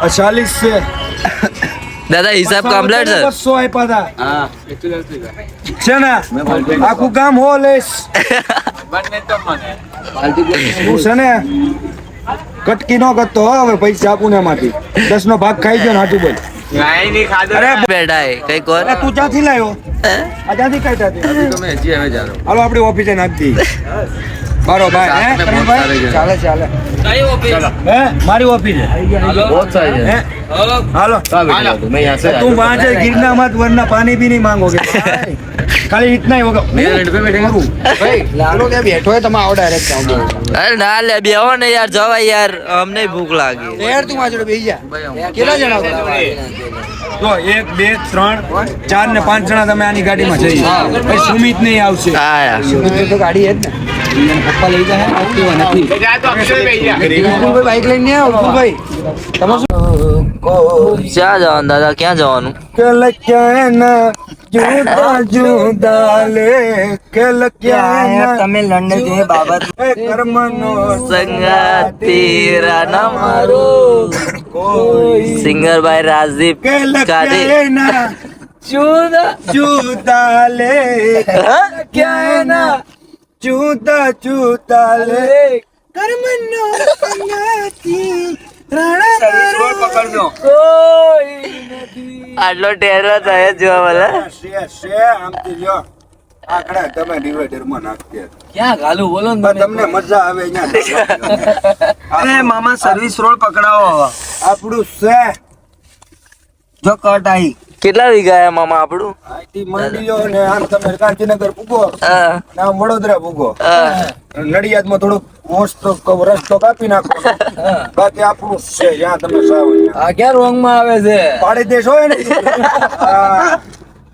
40 છે દાદા હિસાબ કમ્પ્લીટ છે 200 આપ્યા હતા છે ને આખું કામ હો લઈશ તું છે ને કટકી નો કરતો હવે પૈસા આપું ને એમાંથી 10 નો ભાગ ખાઈ ગયો ને હાચું બોલ અરે બેઠા હે કઈ કોર તું ક્યાંથી લાવ્યો આ ક્યાંથી કાઢ્યા હાલો આપણી ઓફિસે નાખી દી બરોબર હે ચાલે ચાલે કઈ ઓફિસ હે મારી ઓફિસ है बहुत सारी है हालो मैं यहां से तुम वहां से गिरना मत वरना पानी भी नहीं मांगोगे खाली इतना ही होगा मेरे रेंट पे बैठेगा भाई लालो क्या बैठो है तुम आओ डायरेक्ट आओ अरे ना ले बेहो ने यार जवा यार हमने भूख लागी यार तुम आ जोड़े बेही जा કેટલા જણા તો 1 2 3 4 ને 5 જણા તમે આની ગાડીમાં જઈએ ભાઈ સુમિત નહીં આવશે હા યાર સુમિત તો ગાડી હે જ ને પપ્પા લઈ જાય એક્ટિવા નથી જા તો અક્ષર બેહી જા ભાઈ બાઈક લઈને આવો ભાઈ તમે ક્યાં જવાનું દાદા ક્યાં જવાનું કલ ક્યાં જુદા જુદા લે કલ ક્યાં તમે લંડન જે બાબત કર્મનો સંગાતી રાના મારો સિંગર ભાઈ રાજીવ કાદે જુદા જુદા લે ક્યાં જુદા જુદા લે કર્મનો સંગાતી આટલો ટેરો થયો જોવા વાલા આમથી જો આકડા તમે ડિવાઈડર માં નાખી ક્યાં ગાલું બોલો ને તમને મજા આવે અહીંયા અરે મામા સર્વિસ રોડ પકડાવો આપણું છે જો કટ આઈ કેટલા વીઘા હે મામા આપણું આઈટી મંડીઓ ને આમ તમે ગાંધીનગર પૂગો નામ વડોદરા પૂગો નડિયાદમાં થોડુંક રસ્તો કાપી નાખો બાકી આપણું છે જ્યાં તમે સાવ આ ક્યાં રોંગ માં આવે છે પાડી દેશ હોય ને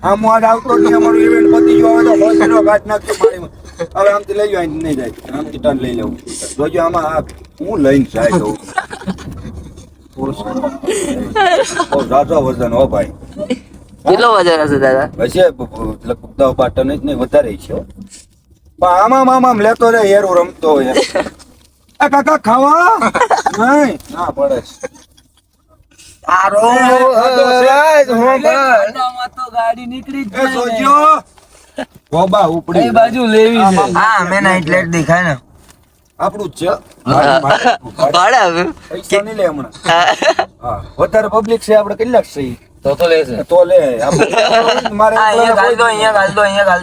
આમ આજ આવતો નહીં અમારું ઇવેન્ટ પતી ગયો હવે તો હોસ્પિટલ કાઢ નાખી પાણીમાં હવે આમથી લઈ જાય નહીં જાય આમથી ટન લઈ લેવું જોજો આમાં આ હું લઈને જાય તો બહુ ઝાઝો વજન હો ભાઈ કેટલો વજન હશે દાદા હશે લગભગ 10-12 ટન જ નહીં વધારે છે પણ આમ લેતો રે હેરો રમતો હોય આ કાકા ખાવા નહીં ના પડે તો ગાડી નીકળી જ સોજો બોબા ઉપડી બાજુ લેવી છે હા મે નાઈટ લાઈટ દેખાય ને આપણું જ છે પૈસા નહીં લે હમણાં હા વધારે પબ્લિક છે આપણે કેટલાક છે તો લેશે તો લે મારે અહીંયા ગાલ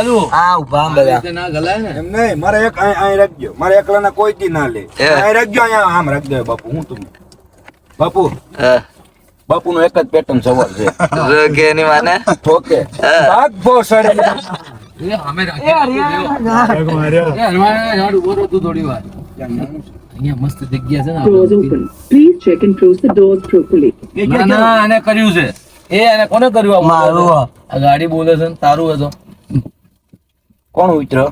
દો હા ઉભા બધા ના ગલાય ને એમ નહીં મારે એક અહીં રાખજો મારે એકલાના કોઈ દી ના લે અહીં રાખજો અહીંયા આમ રાખ દે બાપુ હું તમે બાપુ નો એક જ પેટર્ન સવાલ છે રોકે ની માને ઓકે ભાગ બો સડે એ અમે રાખી યાર ઉભો રહો તું થોડી વાર અહીંયા મસ્ત જગ્યા છે ને Please check and close the doors properly. ના આને કર્યું છે એ આને કોને કર્યું મારું આ ગાડી બોલે છે ને તારું હતો કોણ ઉતરો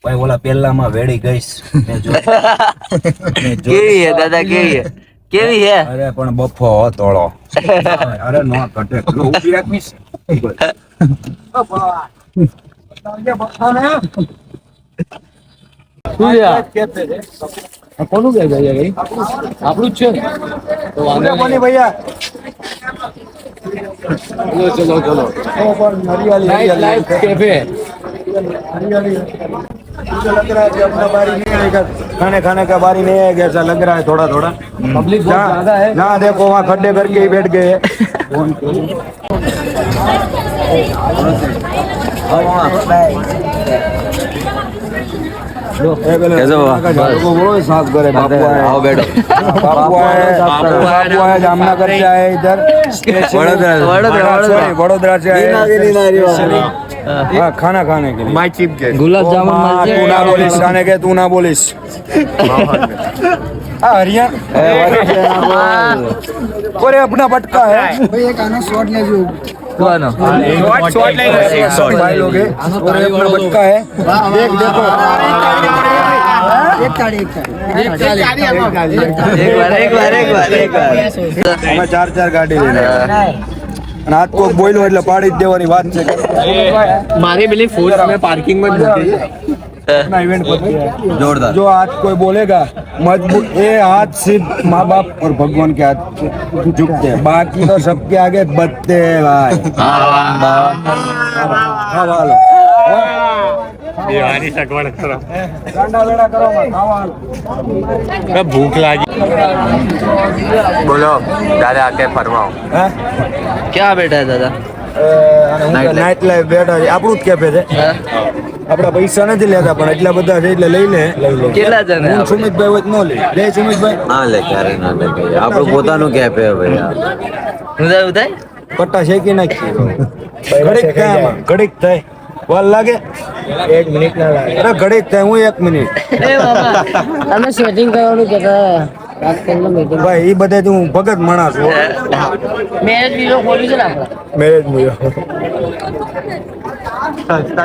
ભાઈ ઓલા પેલામાં વેડી ગઈશ કેવી હે દાદા કેવી હે અરે પણ બફો તોળો અરે નો કટે ઉભી રાખીશ કોનું કે જાય આપણું જ છે ને તો વાંધો કોની ભૈયા ચલો नाइट कैफे लग रहा है कि अपना बारी नहीं आएगा खाने का बारी नहीं आएगा ऐसा लग रहा है थोड़ा पब्लिक बहुत ज्यादा है जहाँ देखो वहाँ खड्डे करके ही बैठ गए कैसे बोलो साफ करे आओ बैठो बापू आए जामनगर से आए इधर वडोदरा से आए हाँ खाना खाने के लिए my chief guest gulab jamun तू ना बोलिस आने के तू ना बोलिस हरियाणा अरे अपना पटका है भाई एक आना शॉट ले जो शॉट लेंगे भाई लोग हैं और अपना पटका है देख देखो एक बार मैं 4 गाड़ी लेने અને આજ કોક બોલ્યો એટલે પાડી જ દેવાની વાત છે મારી પેલી ફોર્સ મેં પાર્કિંગ માં જ મૂકી अपना इवेंट पति है जोरदार जो आज कोई बोलेगा मजबूत ये हाथ सिर्फ माँ बाप और भगवान के हाथ झुकते हैं बाकी तो सबके आगे बदते हैं भाई हवालो દિવાળી સગવડ કરો ગાંડા વેડા કરો ખાવા ભૂખ લાગી બોલો દાદા આકે ફરમાઓ હે ક્યાં બેઠા દાદા નાઇટ લાઈફ બેઠા છે આપણું જ કેફે છે આપડા પૈસા નથી લેતા પણ એટલા બધા છે એટલે લઈ લે કેટલા જણ હું સુમિતભાઈ હોય તો ન લે લે સુમિતભાઈ ના લે ક્યારે ના લે કઈ આપણું પોતાનું કેફે ભાઈ ઉદય ઉદય પટ્ટા શેકી નાખીએ ઘડીક થાય આમાં, ઘડીક થાય વાર લાગે 1 મિનિટ ના લાગે અરે ઘડીક થાય હું 1 મિનિટ અમે સેટિંગ કરવાનું કહેતા વાત કરીને મીટિંગ ભાઈ એ બધે હું ભગત માણસ છું મેરેજ બીજો ખોલ્યું છે ને આપણે મેરેજ મુયો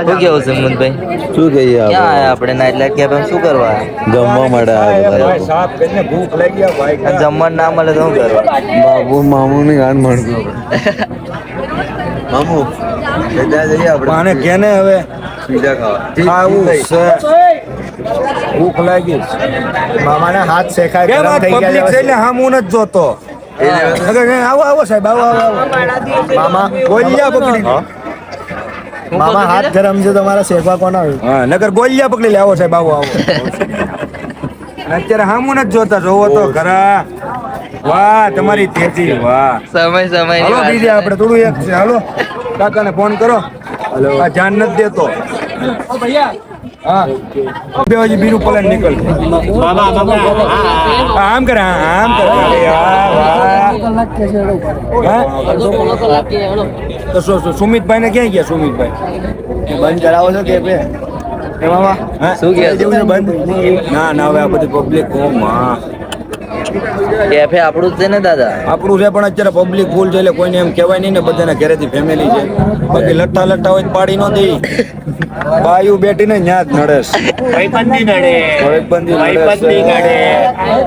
શું કેવું છે મુંદભાઈ શું કહીએ ક્યાં આપણે આયા આપણે નાઇટ લાઈફ કેફે શું કરવા જમવા માટે આવ્યા ભાઈ ભાઈ સાફ કરીને ભૂખ લાગી ગયા ભાઈ આયા? જમવાનું ના મળે તો શું કરવા બાબુ મામુ ની ગાન મળતો મામુ બધા જઈએ આપણે આને કેને હવે પીઝા ખાવા ખાવું છે ભૂખ લાગી મામાને હાથ શેકાય ગરમ થઈ ગયા છે એટલે હામ હું નથી જોતો આવો આવો સાહેબ આવો આવો મામા ગોલિયા પકડી મામા હાથ ગરમ છે તમારા શેકવા કોણ આવ્યું હા નગર ગોલિયા પકડી લે આવો સાહેબ આવો આવો અત્યારે હામું નથી જોતા જોવો તો ખરા વાહ તમારી તેજી વાહ સમય હાલો બીજે આપણે થોડું એક છે હાલો કાકાને ફોન કરો હાલો આ ધ્યાન નથી દેતો હા બે હજી બીરું પલન નીકળ આમ કરે આમ કરે તો સુમિતભાઈ ને ક્યાં ગયા સુમિતભાઈ બંધ કરાવો છો કે શું કહે છે? બંધ ના ના હવે આ બધી પબ્લિક કેફે આપણું જ છે ને દાદા આપણું છે પણ અત્યારે પબ્લિક ફૂલ છે એટલે કોઈને એમ કહેવાય નહીં ને બધાના ઘરેથી ફેમિલી છે બાકી લટ્ટા લટ્ટા હોય તો પાડી નો દઈ બાયુ બેઠી ને ન્યા જ નડેસ ભાઈબંધી નડે ભાઈબંધી ભાઈબંધી નડે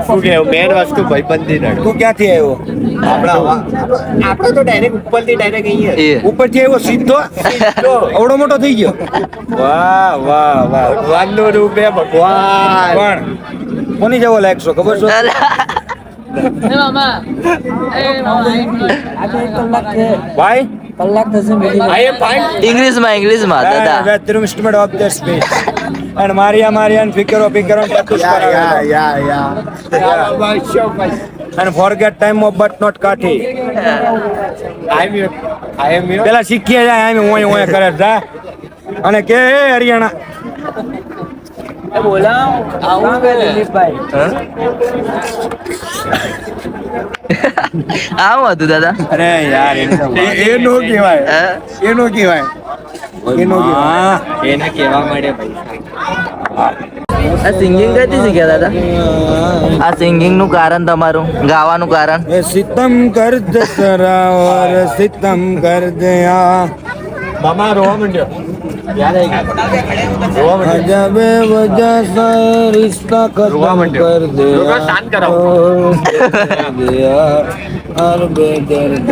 શું કેવું મેન વસ્તુ ભાઈબંધી નડે તું ક્યાંથી આવ્યો આપણે તો ડાયરેક્ટ ઉપરથી ડાયરેક્ટ અહીંયા એ ઉપરથી આવ્યો સીધો અવડો મોટો થઈ ગયો વાહ વાહ વાહ ભગવાનનું રૂપ હે ભગવાન પણ કોની જેવો લાગશો ખબર છે ભાઈ કલાક થશે meeting. I am fine. ઇંગ્લિશમાં દાદા through instrument of the space and Maria and Fikero and forget time of but not Kathi I am here. પેલા શીખીએ જાય આમ ઓય ઓય કરે જા અને કે હે હરિયાણા આવું હતું દાદા અરે યાર એનો કહેવાય હા? એનો કહેવાય એનો કહેવાય એને કહેવા મળે ભાઈ આ સિંગિંગ કઈથી શીખ્યા દાદા આ સિંગિંગ નું કારણ તમારું ગાવાનું કારણ એ સિતમ કર દે જરા ઓર સિતમ કર દે આ મામા રોવા માંડ્યો અજબ વજહ સે રિશ્તા રોવા ખતમ માંડ્યો. કર દે લોકો શાંત કરાવો. અર બેદર્દ